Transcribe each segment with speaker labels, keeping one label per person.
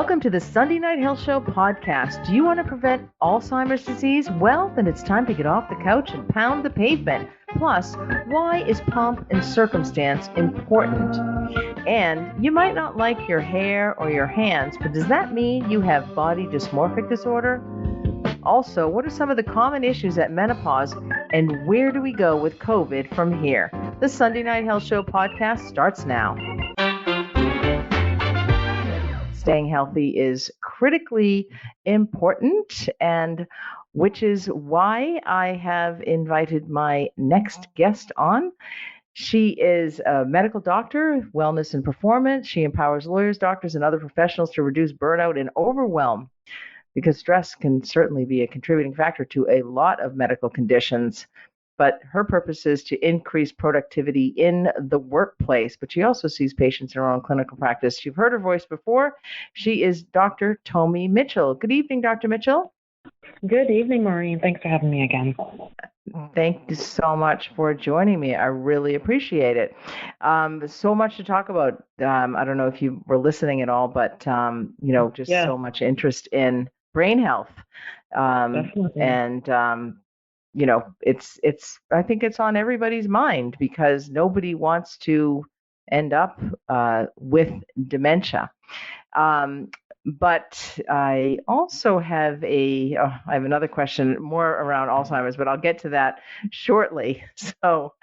Speaker 1: Welcome to the Sunday Night Health Show podcast. Do you want to prevent Alzheimer's disease? Well, then it's time to get off the couch and pound the pavement. Plus, why is pomp and circumstance important? And you might not like your hair or your hands, but does that mean you have body dysmorphic disorder? Also, what are some of the common issues at menopause, and where do we go with COVID from here? The Sunday Night Health Show podcast starts now. Staying healthy is critically important, and which is why I have invited my next guest on. She is a medical doctor, wellness and performance. She empowers lawyers, doctors, and other professionals to reduce burnout and overwhelm, because stress can certainly be a contributing factor to a lot of medical conditions. But her purpose is to increase productivity in the workplace. But she also sees patients in her own clinical practice. You've heard her voice before. She is Dr. Tomi Mitchell. Good evening, Dr. Mitchell.
Speaker 2: Good evening, Maureen. Thanks for having me again.
Speaker 1: Thank you so much for joining me. I really appreciate it. So much to talk about. I don't know if you were listening at all, but so much interest in brain health.
Speaker 2: Definitely.
Speaker 1: And it's I think it's on everybody's mind, because nobody wants to end up with dementia. But I also have I have another question more around Alzheimer's, but I'll get to that shortly. So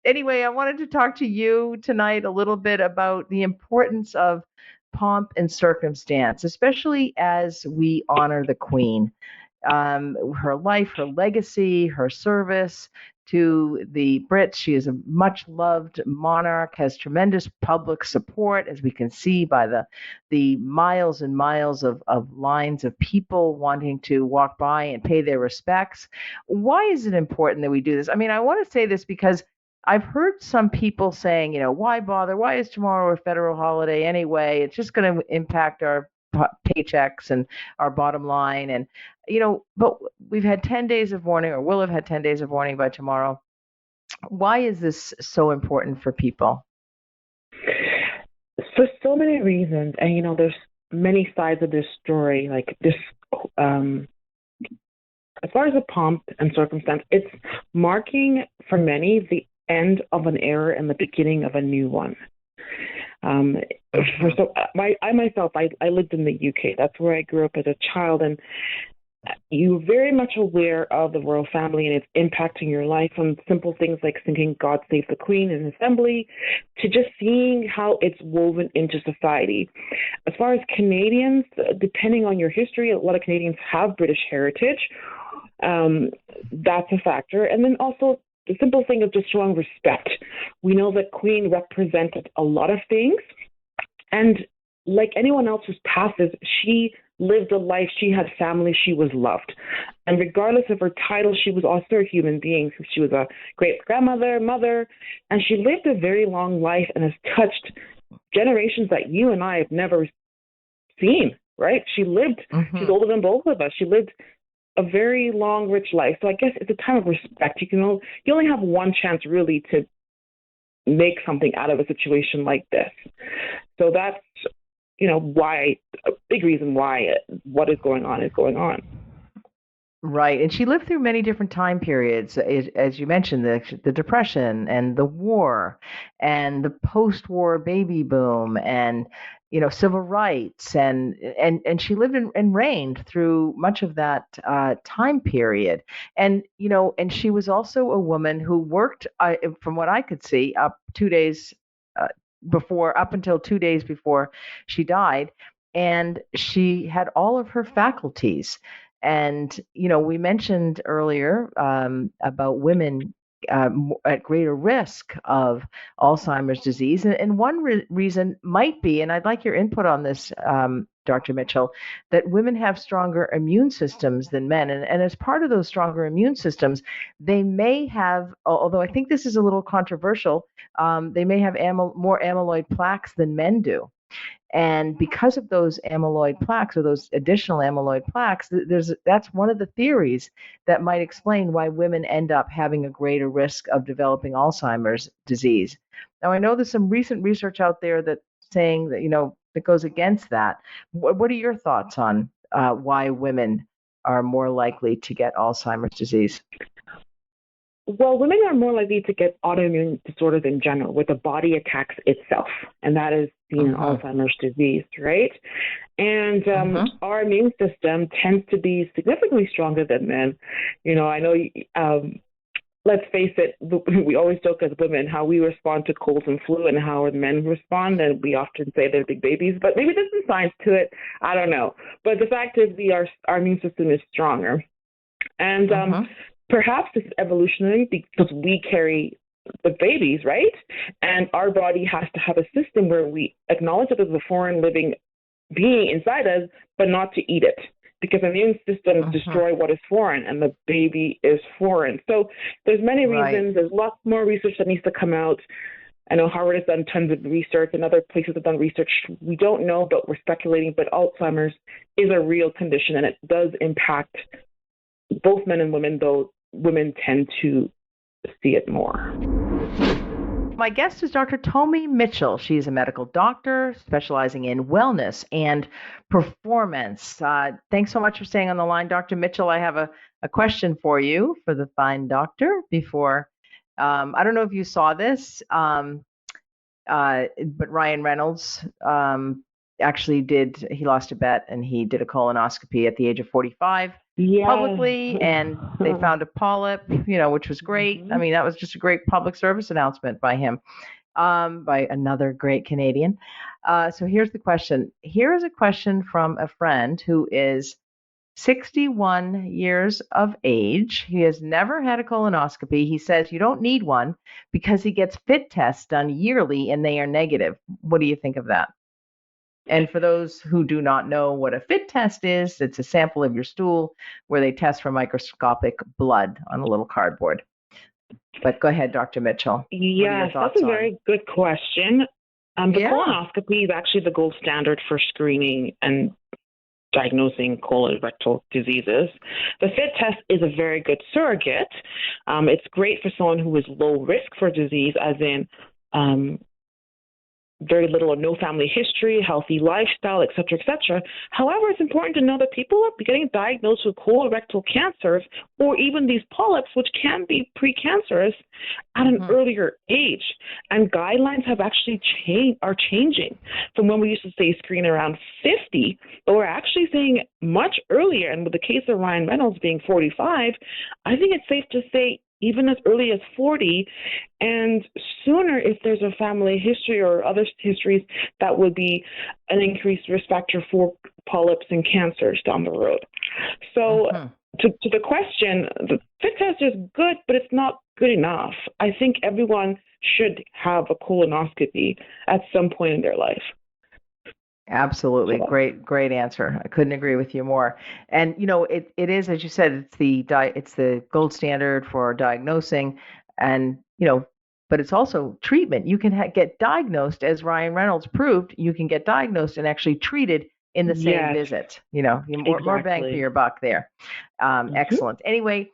Speaker 1: anyway, I wanted to talk to you tonight a little bit about the importance of pomp and circumstance, especially as we honor the Queen. Her life, her legacy, her service to the Brits. She is a much loved monarch, has tremendous public support, as we can see by the miles and miles of lines of people wanting to walk by and pay their respects. Why is it important that we do this? I mean, I want to say this because I've heard some people saying, why bother? Why is tomorrow a federal holiday anyway? It's just going to impact our paychecks and our bottom line. And but we've had 10 days of mourning, or will have had 10 days of mourning by tomorrow. Why is this so important for people?
Speaker 2: For so many reasons. And, there's many sides of this story. Like this, as far as the pomp and circumstance, it's marking for many the end of an era and the beginning of a new one. I myself lived in the UK. That's where I grew up as a child, and you're very much aware of the royal family and it's impacting your life, from simple things like singing God Save the Queen in assembly to just seeing how it's woven into society. As far as Canadians, depending on your history, a lot of Canadians have British heritage. That's a factor. And then also the simple thing of just showing respect. We know that Queen represented a lot of things. And like anyone else who's passes, she lived a life. She had family. She was loved. And regardless of her title, she was also a human being. She was a great-grandmother, mother, and she lived a very long life and has touched generations that you and I have never seen, right? She lived, she's older than both of us. She lived a very long, rich life. So I guess it's a time of respect. You only have one chance really to make something out of a situation like this. So that's, why, a big reason why what is going on is going on.
Speaker 1: Right. And she lived through many different time periods, as you mentioned, the Depression and the war and the post-war baby boom and, civil rights. And she lived and reigned through much of that time period. And, and she was also a woman who worked, from what I could see, up until 2 days before she died. And she had all of her faculties. And, we mentioned earlier about women at greater risk of Alzheimer's disease. And one reason might be, and I'd like your input on this, Dr. Mitchell, that women have stronger immune systems than men. And as part of those stronger immune systems, they may have, although I think this is a little controversial, they may have more amyloid plaques than men do. And because of those amyloid plaques, or those additional amyloid plaques, that's one of the theories that might explain why women end up having a greater risk of developing Alzheimer's disease. Now, I know there's some recent research out there that's saying that, that goes against that. What are your thoughts on why women are more likely to get Alzheimer's disease?
Speaker 2: Well, women are more likely to get autoimmune disorders in general, where the body attacks itself, and that is seen in
Speaker 1: Mm-hmm.
Speaker 2: Alzheimer's disease, right? And
Speaker 1: Mm-hmm.
Speaker 2: our immune system tends to be significantly stronger than men. I know. Let's face it, we always joke as women how we respond to colds and flu and how men respond, and we often say they're big babies, but maybe there's some science to it. I don't know. But the fact is, our immune system is stronger. And
Speaker 1: Mm-hmm.
Speaker 2: perhaps this is evolutionary because we carry the babies, right? And our body has to have a system where we acknowledge that there's a foreign living being inside us, but not to eat it. Because immune systems
Speaker 1: Mm-hmm.
Speaker 2: destroy what is foreign, and the baby is foreign. So there's many
Speaker 1: Right.
Speaker 2: reasons. There's lots more research that needs to come out. I know Harvard has done tons of research, and other places have done research. We don't know, but we're speculating. But Alzheimer's is a real condition, and it does impact both men and women, though women tend to see it more.
Speaker 1: My guest is Dr. Tomi Mitchell. She's a medical doctor specializing in wellness and performance. Thanks so much for staying on the line, Dr. Mitchell. I have a question for you for the fine doctor before. I don't know if you saw this, but Ryan Reynolds actually he lost a bet and he did a colonoscopy at the age of 45
Speaker 2: Yes.
Speaker 1: publicly, and they found a polyp, which was great. I
Speaker 2: Mm-hmm.
Speaker 1: mean, that was just a great public service announcement by him, by another great Canadian. So here's the question. Here is a question from a friend who is 61 years of age. He has never had a colonoscopy. He says you don't need one because he gets fit tests done yearly and they are negative. What do you think of that? And for those who do not know what a fit test is, it's a sample of your stool where they test for microscopic blood on a little cardboard. But go ahead, Dr. Mitchell. What are your
Speaker 2: Yes, that's
Speaker 1: thoughts
Speaker 2: a
Speaker 1: on?
Speaker 2: very good question. The
Speaker 1: Yeah.
Speaker 2: colonoscopy is actually the gold standard for screening and diagnosing colorectal diseases. The FIT test is a very good surrogate. It's great for someone who is low risk for disease, as in very little or no family history, healthy lifestyle, et cetera, et cetera. However, it's important to know that people are getting diagnosed with colorectal cancers or even these polyps, which can be precancerous, at an
Speaker 1: Mm-hmm.
Speaker 2: earlier age. And guidelines have actually are changing from when we used to say screen around 50, but we're actually saying much earlier. And with the case of Ryan Reynolds being 45, I think it's safe to say even as early as 40, and sooner if there's a family history or other histories that would be an increased risk factor for polyps and cancers down the road. So
Speaker 1: Mm-hmm.
Speaker 2: to the question, the FIT test is good, but it's not good enough. I think everyone should have a colonoscopy at some point in their life.
Speaker 1: Absolutely.
Speaker 2: So,
Speaker 1: Great answer. I couldn't agree with you more. And it is, as you said, it's the gold standard for diagnosing, and but it's also treatment. You can get diagnosed, as Ryan Reynolds proved. You can get diagnosed and actually treated in the same
Speaker 2: yes,
Speaker 1: visit. More bang for
Speaker 2: exactly.
Speaker 1: your buck there.
Speaker 2: Mm-hmm.
Speaker 1: Excellent. Anyway,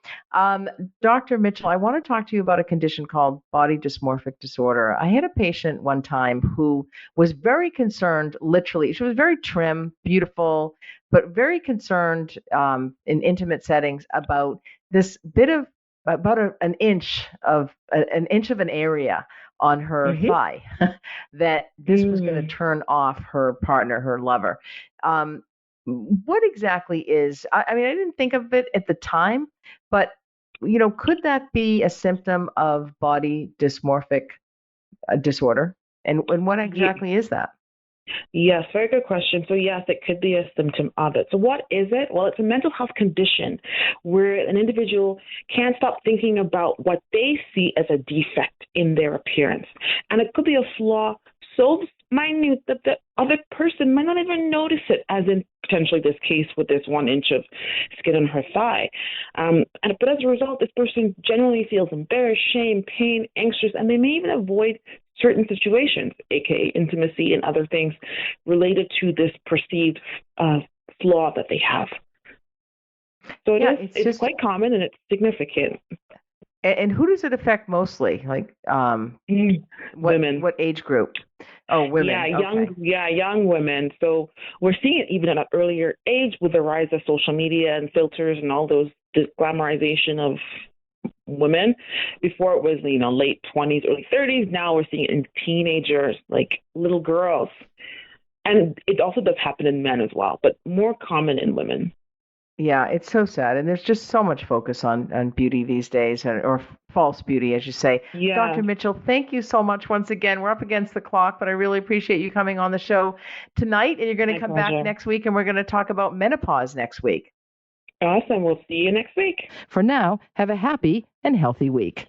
Speaker 1: Dr. Mitchell, I want to talk to you about a condition called body dysmorphic disorder. I had a patient one time who was very concerned, literally. She was very trim, beautiful, but very concerned in intimate settings about this bit of about an inch of an area on her
Speaker 2: Mm-hmm.
Speaker 1: thigh that this was going to
Speaker 2: Mm.
Speaker 1: turn off her partner, her lover. Um, what exactly is, I mean, I didn't think of it at the time, but, could that be a symptom of body dysmorphic disorder? And what exactly is that?
Speaker 2: Yes, very good question. So, yes, it could be a symptom of it. So, what is it? Well, it's a mental health condition where an individual can't stop thinking about what they see as a defect in their appearance. And it could be a flaw so minute that the other person might not even notice it, as in potentially this case with this 1 inch of skin on her thigh. But as a result, this person generally feels embarrassed, shame, pain, anxious, and they may even avoid certain situations, aka intimacy and other things related to this perceived flaw that they have. So
Speaker 1: Yeah,
Speaker 2: it's quite common and it's significant.
Speaker 1: And who does it affect mostly? Like,
Speaker 2: Women.
Speaker 1: what age group? Oh, women. Okay.
Speaker 2: Young women. So we're seeing it even at an earlier age with the rise of social media and filters and all those glamorization of women. Before it was, late 20s, early 30s. Now we're seeing it in teenagers, like little girls. And it also does happen in men as well, but more common in women.
Speaker 1: Yeah, it's so sad. And there's just so much focus on beauty these days, or false beauty, as you say.
Speaker 2: Yeah,
Speaker 1: Dr. Mitchell, thank you so much once again. We're up against the clock, but I really appreciate you coming on the show tonight. And you're going to
Speaker 2: my
Speaker 1: come back
Speaker 2: pleasure.
Speaker 1: next week, and we're going to talk about menopause next week.
Speaker 2: Awesome. We'll see you next week.
Speaker 1: For now, have a happy and healthy week.